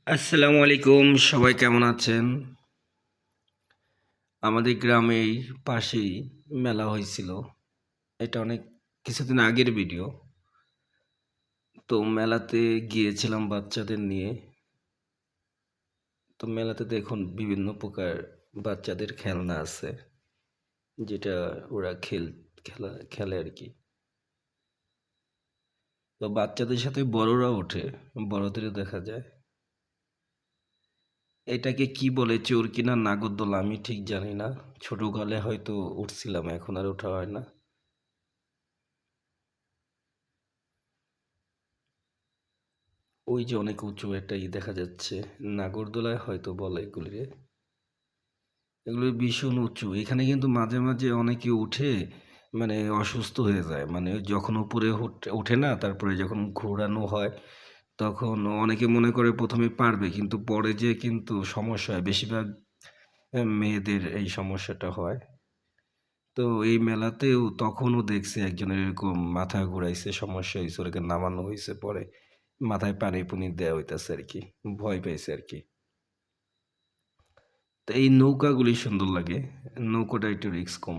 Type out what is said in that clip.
আসসালামু আলাইকুম, সবাই কেমন আছেন? আমাদের গ্রামের পাশেই মেলা হয়েছিল। এটা অনেক কিছুদিন আগের ভিডিও। তো মেলাতে গিয়েছিলাম বাচ্চাদের নিয়ে। তো মেলাতে দেখুন বিভিন্ন প্রকার বাচ্চাদের খেলনা আছে, যেটা ওরা খেলে আর কি। তো বাচ্চাদের সাথে বড়রাও ওঠে, বড়দেরও দেখা যায়। এটাকে কি বলে, চোরকি না নাগরদোলা আমি ঠিক জানি না। ছোটকালে হয়তো উঠছিলাম, এখন আর ওঠা হয় না। ওই যে অনেক উঁচু একটা দেখা যাচ্ছে, নাগরদোলায় হয়তো বলে এগুলিরে। এগুলো ভীষণ উঁচু, এখানে কিন্তু মাঝে মাঝে অনেকে উঠে মানে অসুস্থ হয়ে যায়, মানে যখন উপরে ওঠে না, তারপরে যখন ঘোরানো হয় তখন অনেকে মনে করে প্রথমে পারবে, কিন্তু পরে যে কিন্তু সমস্যা হয়, বেশিরভাগ মেয়েদের এই সমস্যাটা হয়। তো এই মেলাতেও তখনও দেখছি একজনের এরকম মাথা ঘুরাইছে, সমস্যা হয়েছে, ওটাকে নামানো হয়েছে, পরে মাথায় পানি পুনি দেওয়া হইতাছে আর কি, ভয় পাইছে আর কি। তো এই নৌকাগুলি সুন্দর লাগে, নৌকাটা একটু রিস্ক কম।